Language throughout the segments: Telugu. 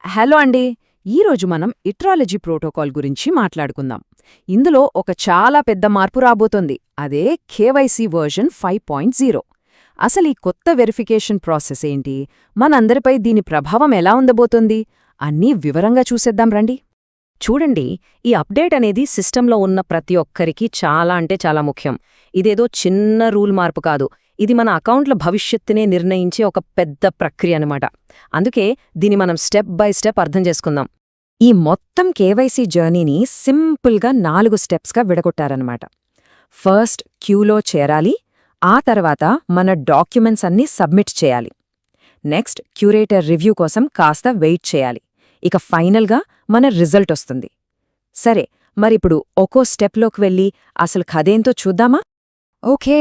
హలో అండి. ఈరోజు మనం ఇట్రాలజీ ప్రోటోకాల్ గురించి మాట్లాడుకుందాం. ఇందులో ఒక చాలా పెద్ద మార్పు రాబోతోంది. అదే కేవైసీ వర్జన్ 5.0. అసలు ఈ కొత్త వెరిఫికేషన్ ప్రాసెస్ ఏంటి, మనందరిపై దీని ప్రభావం ఎలా ఉండబోతోంది అన్నీ వివరంగా చూసేద్దాం రండి. చూడండి, ఈ అప్డేట్ అనేది సిస్టంలో ఉన్న ప్రతి ఒక్కరికి చాలా అంటే చాలా ముఖ్యం. ఇదేదో చిన్న రూల్ మార్పు కాదు, ఇది మన అకౌంట్ల భవిష్యత్తునే నిర్ణయించే ఒక పెద్ద ప్రక్రియ అనమాట. అందుకే దీన్ని మనం స్టెప్ బై స్టెప్ అర్థం చేసుకుందాం. ఈ మొత్తం కేవైసీ జర్నీని సింపుల్గా 4 స్టెప్స్గా విడగొట్టారనమాట. ఫస్ట్ క్యూలో చేరాలి, ఆ తర్వాత మన డాక్యుమెంట్స్ అన్నీ సబ్మిట్ చేయాలి. నెక్స్ట్ క్యూరేటర్ రివ్యూ కోసం కాస్త వెయిట్ చేయాలి. ఇక ఫైనల్గా మన రిజల్ట్ వస్తుంది. సరే, మరిప్పుడు ఒక్కో స్టెప్లోకి వెళ్ళి అసలు కథేంతో చూద్దామా? Okay,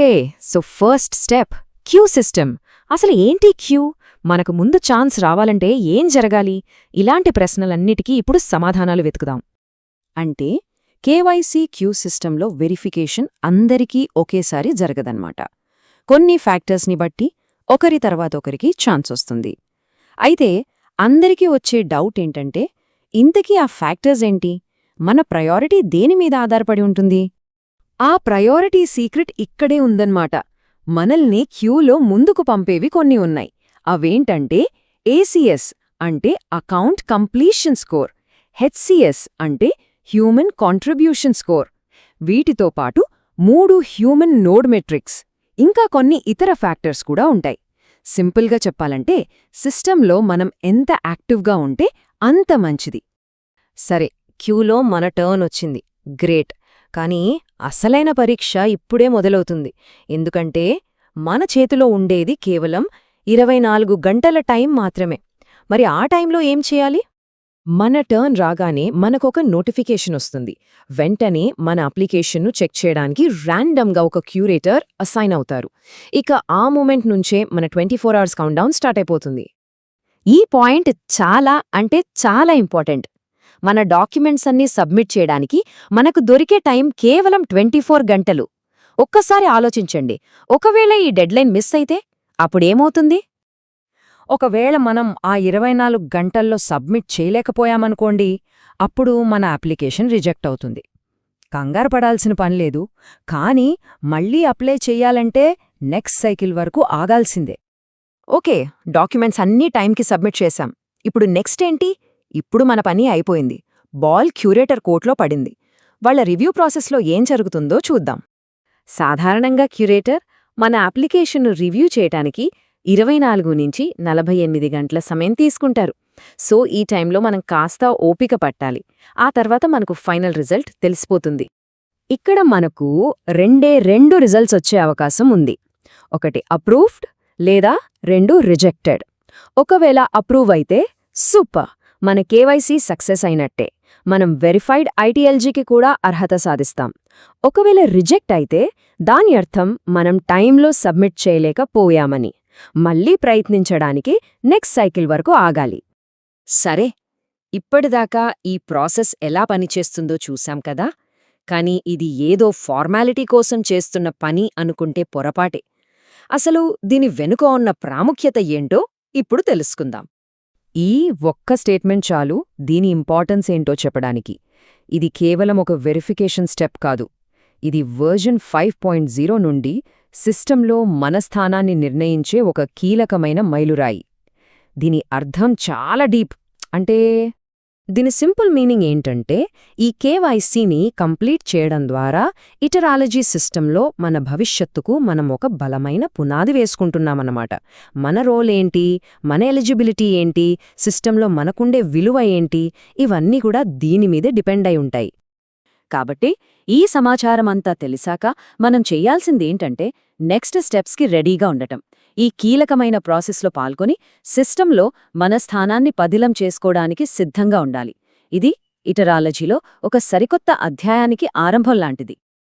so first step queue system. అసలు ఏంటి క్యూ? మనకు ముందు ఛాన్స్ రావాలంటే ఏం జరగాలి? ఇలాంటి ప్రశ్నలన్నిటికీ ఇప్పుడు సమాధానాలు వెతుకుదాం. అంటే కేవైసీ క్యూ సిస్టంలో వెరిఫికేషన్ అందరికీ ఒకేసారి జరగదన్నమాట. కొన్ని ఫ్యాక్టర్స్ని బట్టి ఒకరి తర్వాత ఒకరికి ఛాన్స్ వస్తుంది. అయితే అందరికీ వచ్చే డౌట్ ఏంటంటే, ఇంతకీ ఆ ఫ్యాక్టర్స్ ఏంటి? మన ప్రయారిటీ దేని మీద ఆధారపడి ఉంటుంది? ఆ ప్రయారిటీ సీక్రెట్ ఇక్కడే ఉందన్నమాట. మనల్ని క్యూలో ముందుకు పంపేవి కొన్ని ఉన్నాయి. అవేంటంటే ఏసీఎస్ అంటే అకౌంట్ కంప్లీషన్ స్కోర్, హెచ్సిఎస్ అంటే హ్యూమన్ కాంట్రిబ్యూషన్ స్కోర్, వీటితో పాటు 3 హ్యూమన్ నోడ్ మెట్రిక్స్, ఇంకా కొన్ని ఇతర ఫ్యాక్టర్స్ కూడా ఉంటాయి. సింపుల్గా చెప్పాలంటే సిస్టంలో మనం ఎంత యాక్టివ్గా ఉంటే అంత మంచిది. సరే, క్యూలో మన టర్న్ వచ్చింది, గ్రేట్. కానీ అసలైన పరీక్ష ఇప్పుడే మొదలవుతుంది. ఎందుకంటే మన చేతిలో ఉండేది కేవలం 24 గంటల టైం మాత్రమే. మరి ఆ టైంలో ఏం చేయాలి? మన టర్న్ రాగానే మనకొక నోటిఫికేషన్ వస్తుంది. వెంటనే మన అప్లికేషన్ను చెక్ చేయడానికి ర్యాండమ్గా ఒక క్యూరేటర్ అసైన్ అవుతారు. ఇక ఆ మూమెంట్ నుంచే మన 24 అవర్స్ కౌంట్డౌన్ స్టార్ట్ అయిపోతుంది. ఈ పాయింట్ చాలా అంటే చాలా ఇంపార్టెంట్. మన డాక్యుమెంట్స్ అన్నీ సబ్మిట్ చేయడానికి మనకు దొరికే టైం కేవలం 24 గంటలు. ఒక్కసారి ఆలోచించండి, ఒకవేళ ఈ డెడ్లైన్ మిస్ అయితే అప్పుడేమవుతుంది? ఒకవేళ మనం ఆ 24 గంటల్లో సబ్మిట్ చేయలేకపోయామనుకోండి, అప్పుడు మన అప్లికేషన్ రిజెక్ట్ అవుతుంది. కంగారు పడాల్సిన పనిలేదు. కానీ మళ్ళీ అప్లై చెయ్యాలంటే నెక్స్ట్ సైకిల్ వరకు ఆగాల్సిందే. ఓకే, డాక్యుమెంట్స్ అన్నీ టైంకి సబ్మిట్ చేశాం. ఇప్పుడు నెక్స్ట్ ఏంటి? ఇప్పుడు మన పని అయిపోయింది. బాల్ క్యూరేటర్ కోర్టులో పడింది. వాళ్ళ రివ్యూ ప్రాసెస్లో ఏం జరుగుతుందో చూద్దాం. సాధారణంగా క్యూరేటర్ మన అప్లికేషన్ను రివ్యూ చేయటానికి 24 నుంచి 48 గంటల సమయం తీసుకుంటారు. సో ఈ టైంలో మనం కాస్త ఓపిక పట్టాలి. ఆ తర్వాత మనకు ఫైనల్ రిజల్ట్ తెలిసిపోతుంది. ఇక్కడ మనకు రెండు రిజల్ట్స్ వచ్చే అవకాశం ఉంది. ఒకటి అప్రూవ్డ్ లేదా 2 రిజెక్టెడ్. ఒకవేళ అప్రూవ్ అయితే సూపర్, మన కేవైసీ సక్సెస్ అయినట్టే. మనం వెరిఫైడ్ ఐటీఎల్జీకి కూడా అర్హత సాధిస్తాం. ఒకవేళ రిజెక్ట్ అయితే దాని అర్థం మనం టైంలో సబ్మిట్ చేయలేకపోయామని. మళ్ళీ ప్రయత్నించడానికి నెక్స్ట్ సైకిల్ వరకు ఆగాలి. సరే, ఇప్పటిదాకా ఈ ప్రాసెస్ ఎలా పనిచేస్తుందో చూశాం కదా. కానీ ఇది ఏదో ఫార్మాలిటీ కోసం చేస్తున్న పని అనుకుంటే పొరపాటే. అసలు దీని వెనుక ఉన్న ప్రాముఖ్యత ఏంటో ఇప్పుడు తెలుసుకుందాం. ఈ ఒక్క స్టేట్మెంట్ చాలు దీని ఇంపార్టెన్స్ ఏంటో చెప్పడానికి. ఇది కేవలం ఒక వెరిఫికేషన్ స్టెప్ కాదు. ఇది వర్జన్ 5.0 నుండి సిస్టంలో మన స్థానాన్ని నిర్ణయించే ఒక కీలకమైన మైలురాయి. దీని అర్థం చాలా డీప్. అంటే దీని సింపుల్ మీనింగ్ ఏంటంటే, ఈ కేవైసీని కంప్లీట్ చేయడం ద్వారా ఇటరాలజీ సిస్టంలో మన భవిష్యత్తుకు మనం ఒక బలమైన పునాది వేసుకుంటున్నామన్నమాట. మన రోల్ ఏంటి, మన ఎలిజిబిలిటీ ఏంటి, సిస్టంలో మనకుండే విలువ ఏంటి, ఇవన్నీ కూడా దీనిమీదే డిపెండ్ అయి ఉంటాయి. కాబట్టి ఈ సమాచారమంతా తెలిసాక మనం చెయ్యాల్సిందేంటంటే నెక్స్ట్ స్టెప్స్కి రెడీగా ఉండటం. ఈ కీలకమైన ప్రాసెస్లో పాల్గొని సిస్టంలో మన స్థానాన్ని పదిలం చేసుకోవడానికి సిద్ధంగా ఉండాలి. ఇది ఇటరాలజీలో ఒక సరికొత్త అధ్యాయానికి ఆరంభం లాంటిది.